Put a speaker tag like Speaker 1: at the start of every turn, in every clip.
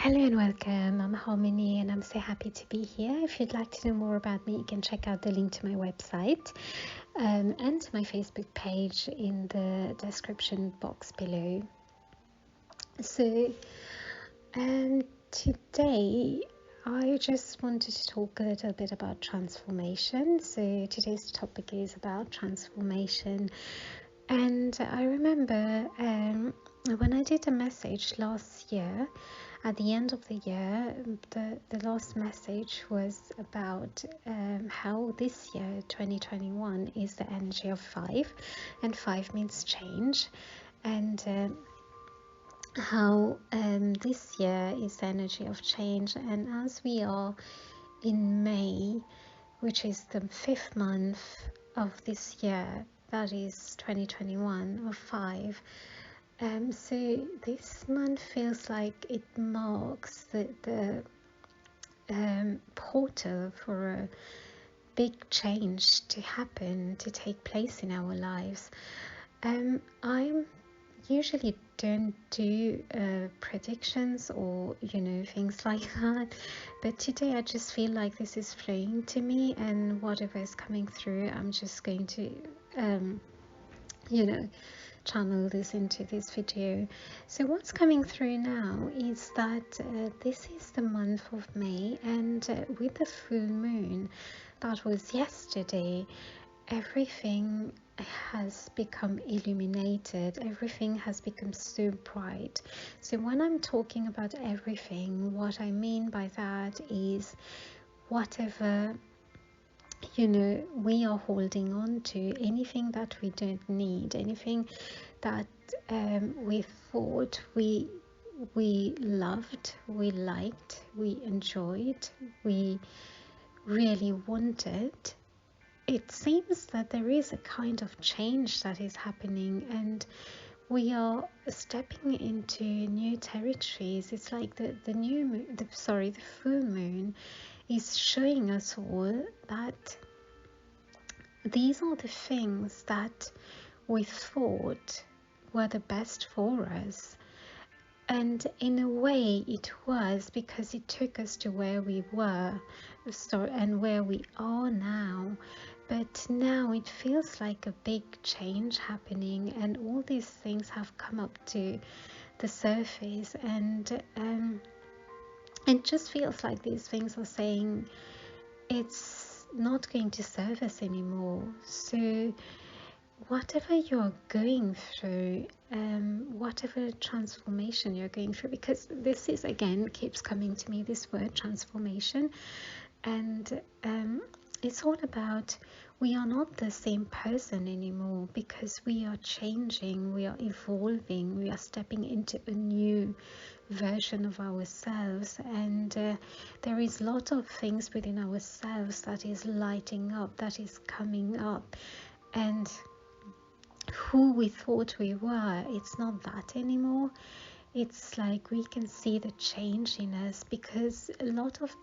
Speaker 1: Hello and welcome. I'm Harmony and I'm so happy to be here. If you'd like to know more about me, you can check out the link to my website and to my Facebook page in the description box below. So today I just wanted to talk a little bit about transformation. So today's topic is about transformation. And I remember when I did a message last year, at the end of the year, the last message was about how this year, 2021, is the energy of 5, and 5 means change, and how this year is the energy of change. And as we are in May, which is the 5th month of this year, that is 2021 of 5. So this month feels like it marks the portal for a big change to happen, to take place in our lives. I usually don't do predictions or things like that, but today I just feel like this is flowing to me, and whatever is coming through, I'm just going to channel this into this video. So what's coming through now is that this is the month of May, and with the full moon that was yesterday, everything has become illuminated, everything has become so bright. So when I'm talking about everything, what I mean by that is whatever we are holding on to, anything that we don't need, anything that we thought we loved, we liked, we enjoyed, we really wanted, it seems that there is a kind of change that is happening, and we are stepping into new territories. It's like the full moon is showing us all that these are the things that we thought were the best for us. And in a way it was, because it took us to where we were and where we are now. But now it feels like a big change happening, and all these things have come up to the surface, and it just feels like these things are saying it's not going to serve us anymore. So whatever you're going through, whatever transformation you're going through, because this is, again, keeps coming to me, this word transformation, and it's all about, we are not the same person anymore, because we are changing, we are evolving, we are stepping into a new version of ourselves, and there is a lot of things within ourselves that is lighting up, that is coming up, and who we thought we were, it's not that anymore. It's like we can see the change in us, because a lot of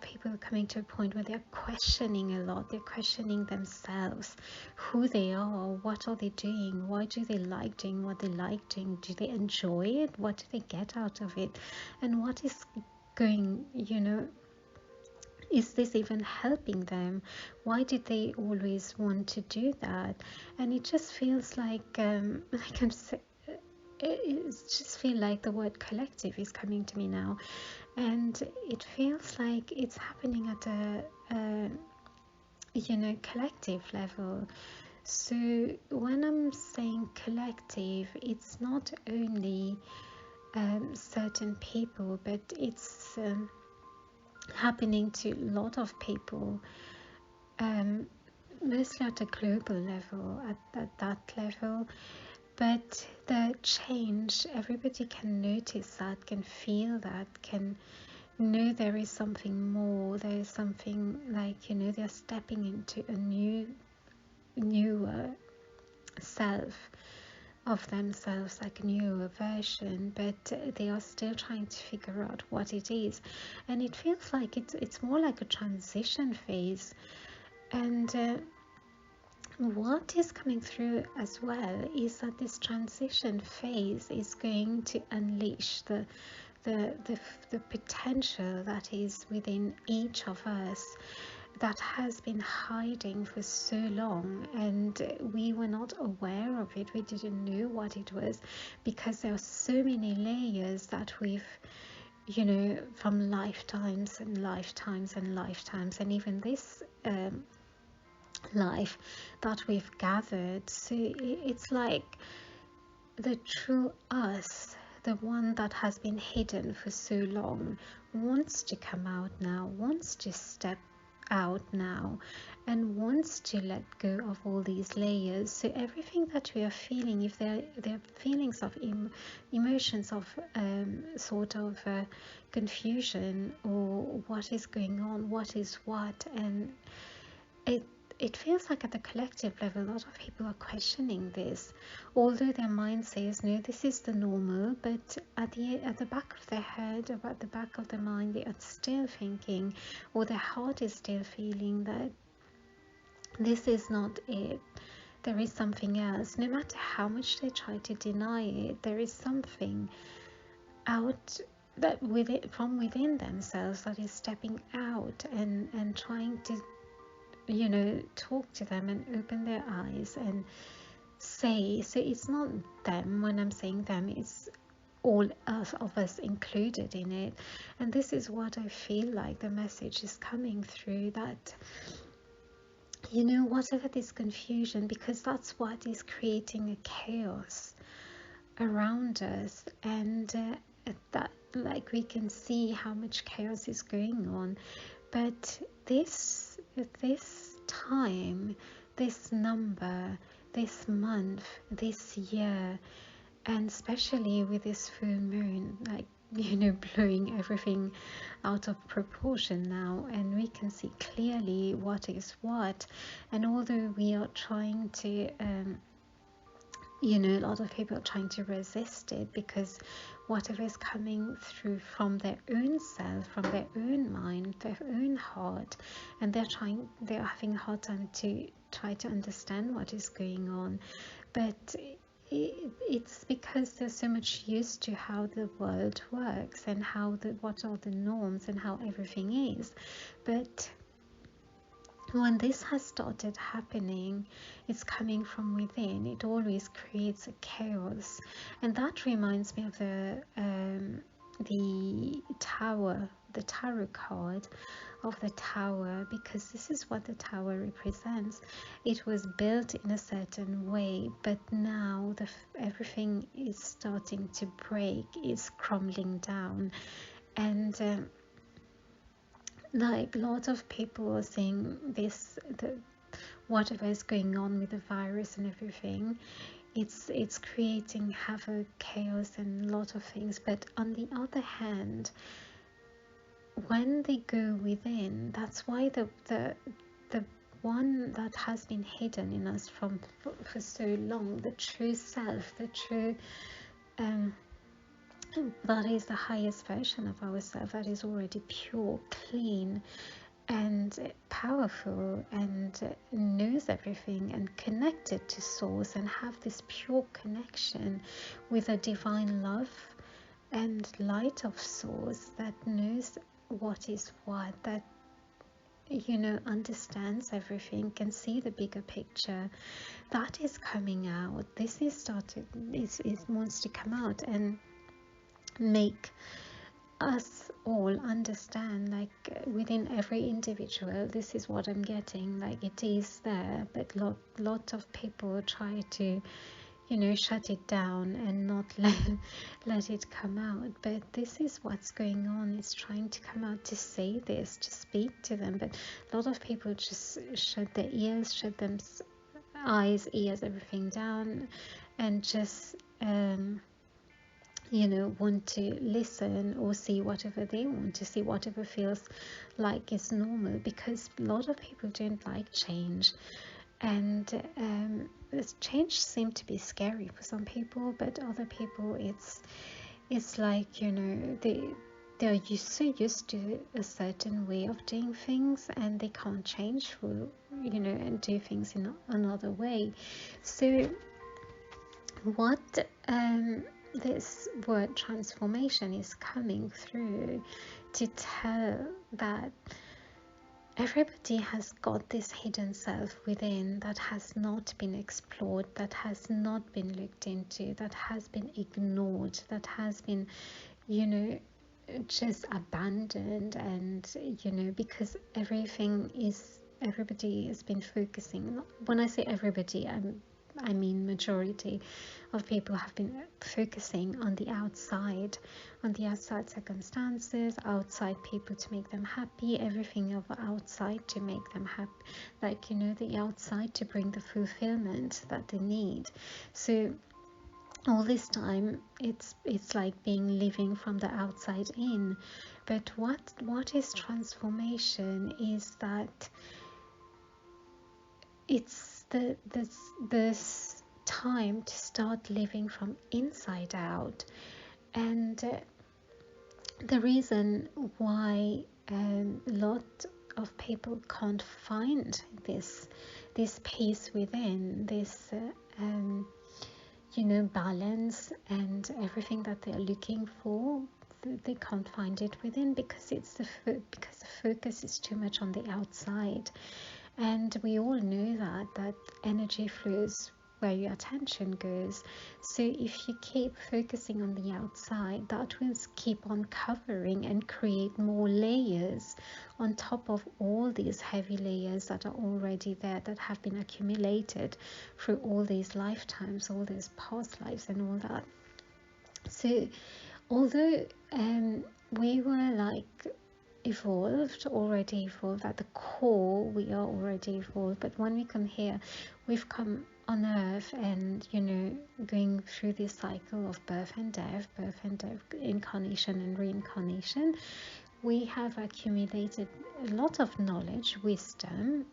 Speaker 1: people are coming to a point where they're questioning a lot. They're questioning themselves, who they are, what are they doing, why do they like doing what they like doing, do they enjoy it, what do they get out of it, and what is going, is this even helping them? Why did they always want to do that? And it just feels like I can say, it just feel like the word collective is coming to me now, and it feels like it's happening at a collective level. So when I'm saying collective, it's not only certain people, but it's happening to a lot of people, mostly at a global level, at that level. But the change, everybody can notice that, can feel that, can know there is something more, there is something like, they're stepping into a newer self of themselves, like a newer version, but they are still trying to figure out what it is. And it feels like it's more like a transition phase. And what is coming through as well is that this transition phase is going to unleash the the potential that is within each of us, that has been hiding for so long, and we were not aware of it. We didn't know what it was, because there are so many layers that we've, from lifetimes and lifetimes and lifetimes, and even this life that we've gathered. So it's like the true us, the one that has been hidden for so long, wants to come out now, wants to step out now, and wants to let go of all these layers. So everything that we are feeling, if they're feelings of emotions of sort of confusion, or what is going on, what is what, and it feels like at the collective level, a lot of people are questioning this, although their mind says no, this is the normal, but at the back of their head, or at the back of their mind, they are still thinking, or their heart is still feeling that this is not it. There is something else. No matter how much they try to deny it, there is something out that from within themselves that is stepping out and trying to talk to them and open their eyes and say. So it's not them. When I'm saying them, it's all of us included in it. And this is what I feel like the message is coming through, that whatever this confusion, because that's what is creating a chaos around us, and that, like, we can see how much chaos is going on. But this time, this number, this month, this year, and especially with this full moon, like, blowing everything out of proportion now, and we can see clearly what is what. And although we are trying to a lot of people are trying to resist it, because whatever is coming through from their own self, from their own mind, their own heart, and they're having a hard time to try to understand what is going on. But it's because they're so much used to how the world works, and what are the norms, and how everything is. But when this has started happening, it's coming from within. It always creates a chaos, and that reminds me of the tower, the tarot card of the tower, because this is what the tower represents. It was built in a certain way, but now everything is starting to break, is crumbling down, and like, lots of people are saying this, whatever is going on with the virus and everything, it's creating havoc, chaos, and a lot of things. But on the other hand, when they go within, that's why the one that has been hidden in us for so long, the true self, the true that is the highest version of ourselves, that is already pure, clean, and powerful, and knows everything, and connected to source, and have this pure connection with a divine love and light of source, that knows what is what, that understands everything, can see the bigger picture. That is coming out. This is started. It wants to come out and make us all understand, like, within every individual, this is what I'm getting, like, it is there, but lot of people try to shut it down and not let it come out. But this is what's going on. It's trying to come out, to say this, to speak to them, but a lot of people just shut their ears, shut them eyes, ears, everything down, and just want to listen or see whatever they want to see, whatever feels like is normal, because a lot of people don't like change. And this change seems to be scary for some people, but other people, it's like, they're so used to a certain way of doing things, and they can't change for and do things in another way. So what this word transformation is coming through to tell that everybody has got this hidden self within that has not been explored, that has not been looked into, that has been ignored, that has been, you know, just abandoned. And because everybody has been focusing, when I say everybody, I mean majority of people have been focusing on the outside circumstances, outside people to make them happy, everything of outside to make them happy, like the outside to bring the fulfillment that they need. So all this time it's like living from the outside in. But what is transformation is that it's this time to start living from inside out. And the reason why a lot of people can't find this peace within, this balance and everything that they're looking for, they can't find it within, because because the focus is too much on the outside. And we all know that energy flows where your attention goes. So if you keep focusing on the outside, that will keep on covering and create more layers on top of all these heavy layers that are already there, that have been accumulated through all these lifetimes, all these past lives and all that. So although we were already evolved at the core, we are already evolved, but when we come here, we've come on earth and going through this cycle of birth and death, incarnation and reincarnation. We have accumulated a lot of knowledge, wisdom,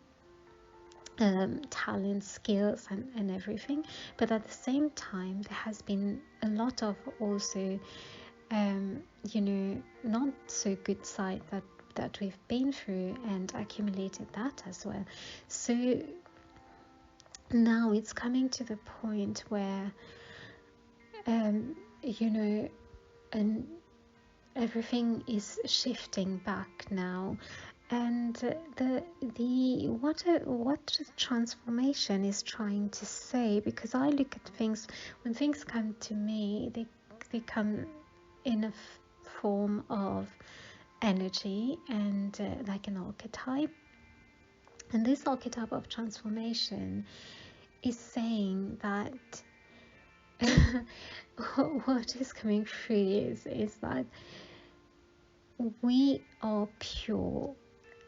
Speaker 1: talent, skills, and everything. But at the same time, there has been a lot of also not so good side that we've been through and accumulated that as well. So now it's coming to the point where and everything is shifting back now. And the what transformation is trying to say, because I look at things, when things come to me, they come in a form of energy and like an archetype. And this archetype of transformation is saying that what is coming through is that we are pure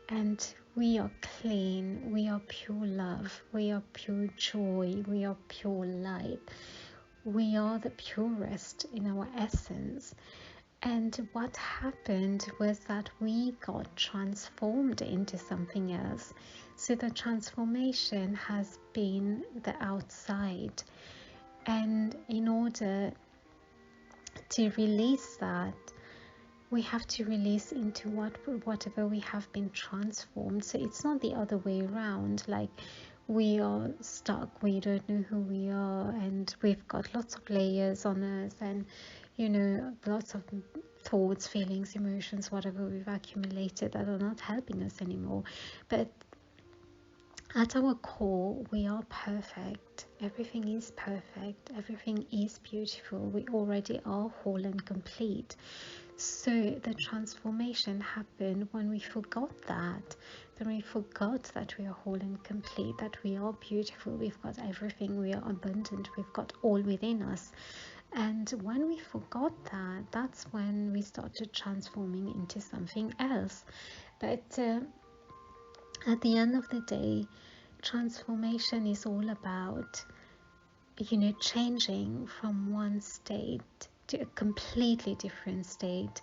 Speaker 1: and we are clean, we are pure love, we are pure joy, we are pure light, we are the purest in our essence. And what happened was that we got transformed into something else. So the transformation has been the outside. And in order to release that, we have to release into whatever we have been transformed. So it's not the other way around, like we are stuck, we don't know who we are, and we've got lots of layers on us, and lots of thoughts, feelings, emotions, whatever we've accumulated that are not helping us anymore. But at our core, we are perfect. Everything is perfect. Everything is beautiful. We already are whole and complete. So the transformation happened when we forgot that. Then we forgot that we are whole and complete, that we are beautiful, we've got everything, we are abundant, we've got all within us. And when we forgot that, that's when we started transforming into something else. But at the end of the day, transformation is all about changing from one state to a completely different state.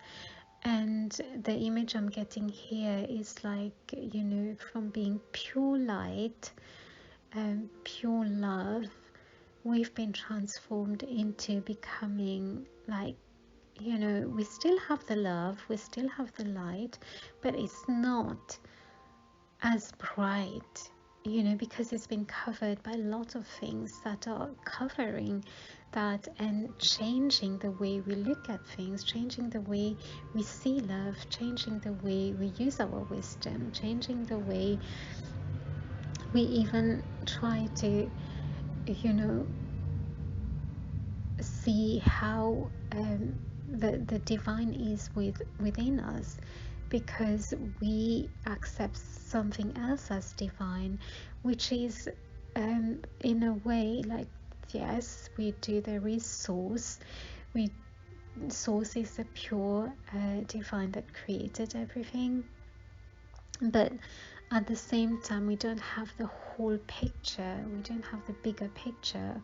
Speaker 1: And the image I'm getting here is like from being pure light and pure love, we've been transformed into becoming like we still have the love, we still have the light, but it's not as bright, because it's been covered by a lot of things that are covering that, and changing the way we look at things, changing the way we see love, changing the way we use our wisdom, changing the way we even try to, you know, see how the divine is within us, because we accept something else as divine, which is in a way like, yes, we do, there is source. Source is the pure divine that created everything, but at the same time we don't have the whole picture, we don't have the bigger picture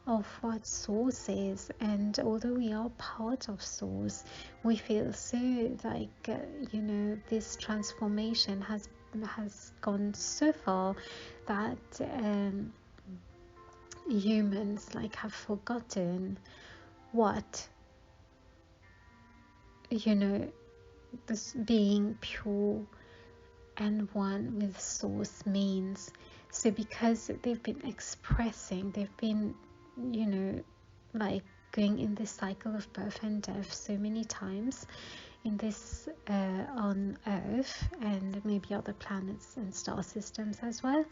Speaker 1: of what source is. And although we are part of source, we feel so like you know, this transformation has gone so far that humans like have forgotten what, you know, this being pure and one with source means. So because they've been expressing, they've been, you know, like going in this cycle of birth and death so many times in this on Earth, and maybe other planets and star systems as well,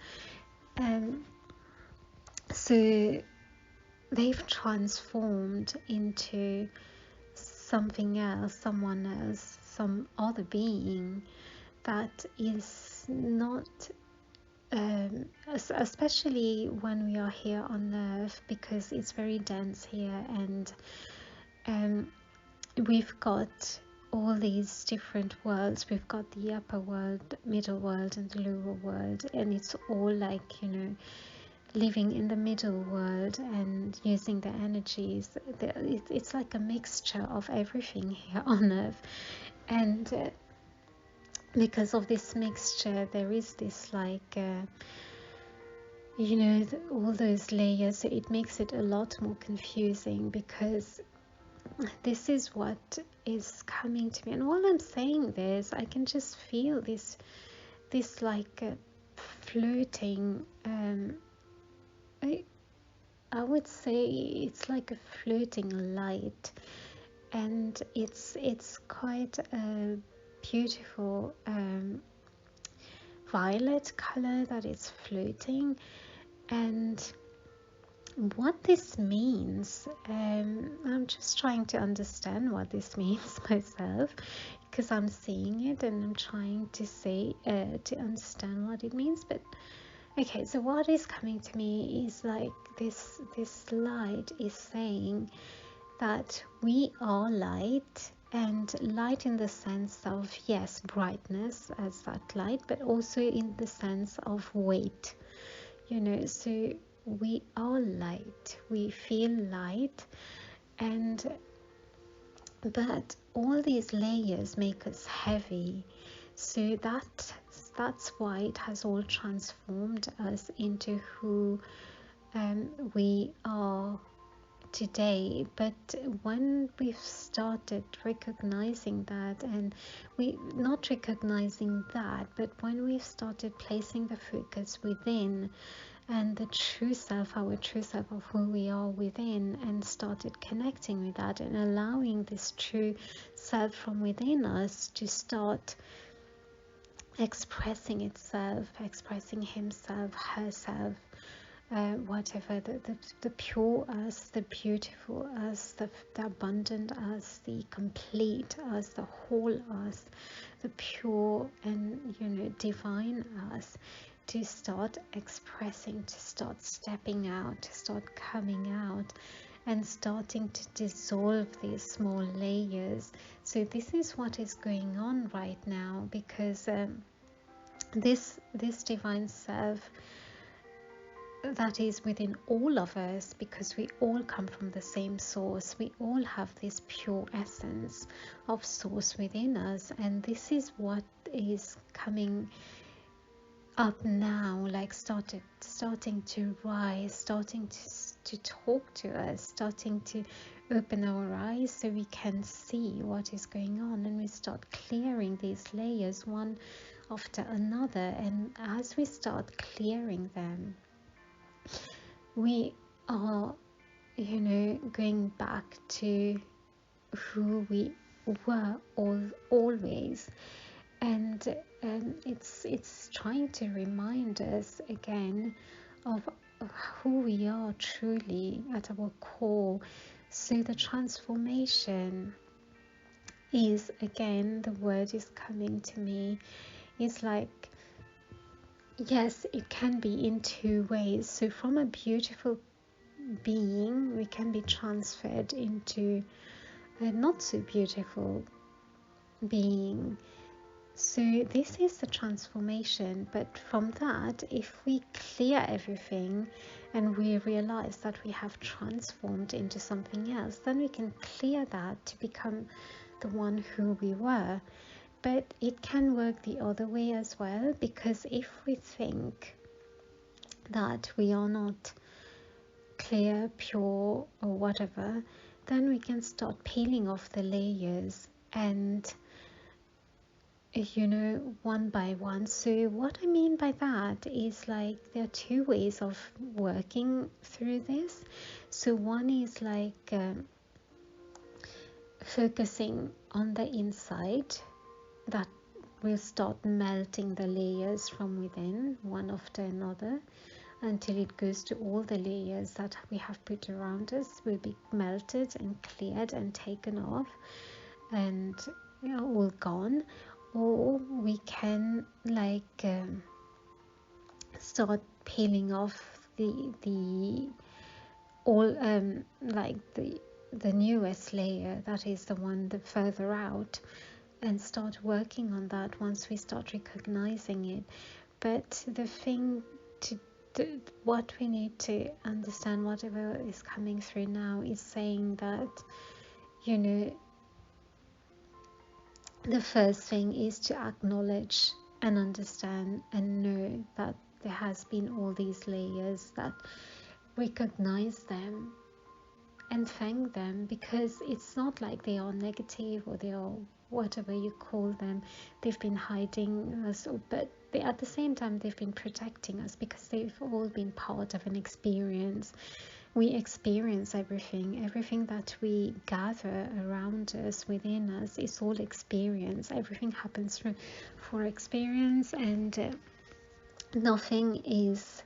Speaker 1: so they've transformed into something else, someone else, some other being that is not especially when we are here on Earth, because it's very dense here, and we've got all these different worlds. We've got the upper world, middle world, and the lower world, and it's all like, you know, living in the middle world and using the energies. It's like a mixture of everything here on Earth, and because of this mixture there is this like you know, all those layers. So it makes it a lot more confusing, because this is what is coming to me, and while I'm saying this I can just feel this like floating I would say it's like a floating light, and it's quite a beautiful violet color that is floating. And what this means, I'm just trying to understand what this means myself, because I'm seeing it and I'm trying to say to understand what it means. But okay, so what is coming to me is like this light is saying that we are light, and light in the sense of, yes, brightness as that light, but also in the sense of weight, you know. So we are light, we feel light, and but all these layers make us heavy. So that's why it has all transformed us into who we are today. But when we've started recognizing that, and we not recognizing that, but when we've started placing the focus within, and the true self, our true self of who we are within, and started connecting with that and allowing this true self from within us to start expressing itself, expressing himself, herself, whatever, the pure us, the beautiful us, the abundant us, the complete us, the whole us, the pure and, you know, divine us, to start expressing, to start stepping out, to start coming out and starting to dissolve these small layers. So this is what is going on right now, because this divine self that is within all of us, because we all come from the same source, we all have this pure essence of source within us, and this is what is coming up now, like starting to rise, starting to talk to us, starting to open our eyes so we can see what is going on, and we start clearing these layers one after another. And as we start clearing them, we are going back to who we were always. And it's trying to remind us again of who we are truly at our core. So the transformation is, again, the word is coming to me, is like, yes, it can be in two ways. So from a beautiful being, we can be transferred into a not so beautiful being. So this is the transformation. But from that, if we clear everything and we realize that we have transformed into something else, then we can clear that to become the one who we were. But it can work the other way as well, because if we think that we are not clear, pure, or whatever, then we can start peeling off the layers, and one by one. So what I mean by that is, like, there are two ways of working through this. So one is like focusing on the inside, that will start melting the layers from within, one after another, until it goes to all the layers that we have put around us will be melted and cleared and taken off and all gone. Or we can start peeling off the all like the newest layer, that is the one the further out, and start working on that once we start recognizing it. But the thing what we need to understand, whatever is coming through now, is saying that the first thing is to acknowledge and understand and know that there has been all these layers, that recognize them and thank them, because it's not like they are negative or they are whatever you call them. They've been hiding us, but at the same time they've been protecting us, because they've all been part of an experience. We experience everything that we gather around us, within us, is all experience. Everything happens for experience, and nothing is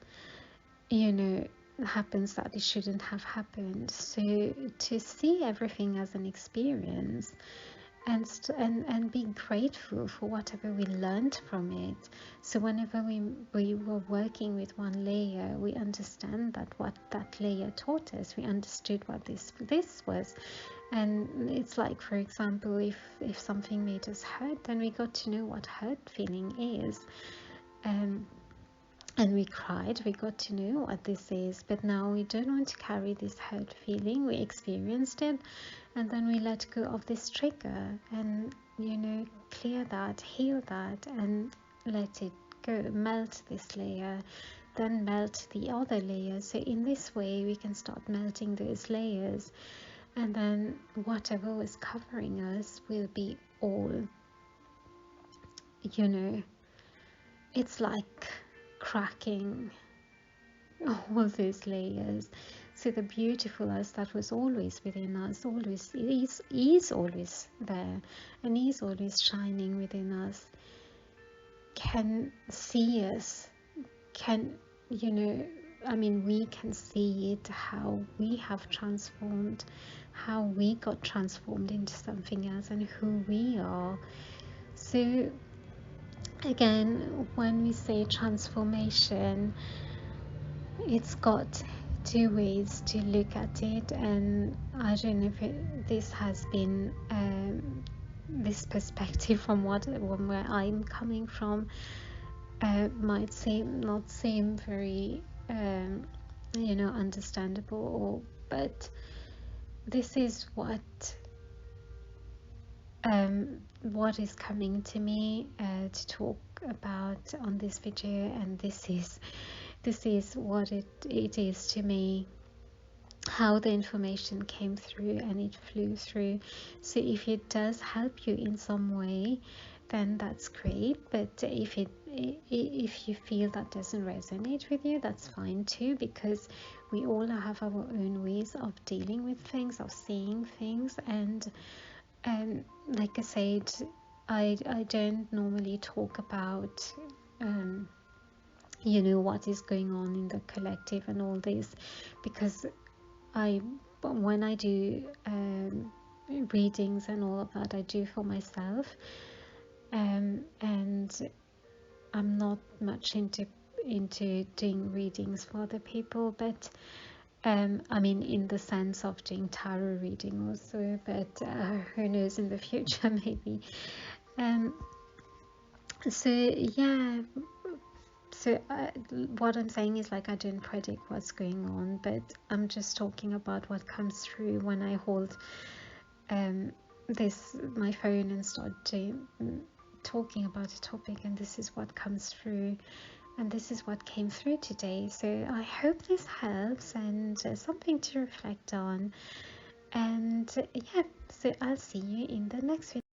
Speaker 1: happens that it shouldn't have happened. So to see everything as an experience, and be grateful for whatever we learned from it. So whenever we were working with one layer, we understand that what that layer taught us, we understood what this was. And it's like, for example, if something made us hurt, then we got to know what hurt feeling is. And we cried, we got to know what this is. But now we don't want to carry this hurt feeling. We experienced it, and then we let go of this trigger, and clear that, heal that, and let it go. Melt this layer, then melt the other layer. So in this way we can start melting those layers, and then whatever was covering us will be all it's like cracking all those layers. So the beautiful us that was always within us, always is always there, and is always shining within us, can see us, can we can see it, how we have transformed, how we got transformed into something else, and who we are. So again, when we say transformation, it's got two ways to look at it, and I don't know if this has been this perspective from where I'm coming from might not seem very understandable, but this is what is coming to me to talk about on this video, and this is what it is to me, how the information came through and it flew through. So if it does help you in some way, then that's great. But if you feel that doesn't resonate with you, that's fine too, because we all have our own ways of dealing with things, of seeing things. And like I said, I don't normally talk about what is going on in the collective and all this, because when I do readings and all of that, I do for myself, and I'm not much into doing readings for other people. But I mean, in the sense of doing tarot reading also, but who knows, in the future maybe. So yeah, so what I'm saying is, like, I don't predict what's going on, but I'm just talking about what comes through when I hold my phone and start talking about a topic, and this is what comes through, and this is what came through today. So I hope this helps, and something to reflect on. And yeah, so I'll see you in the next video.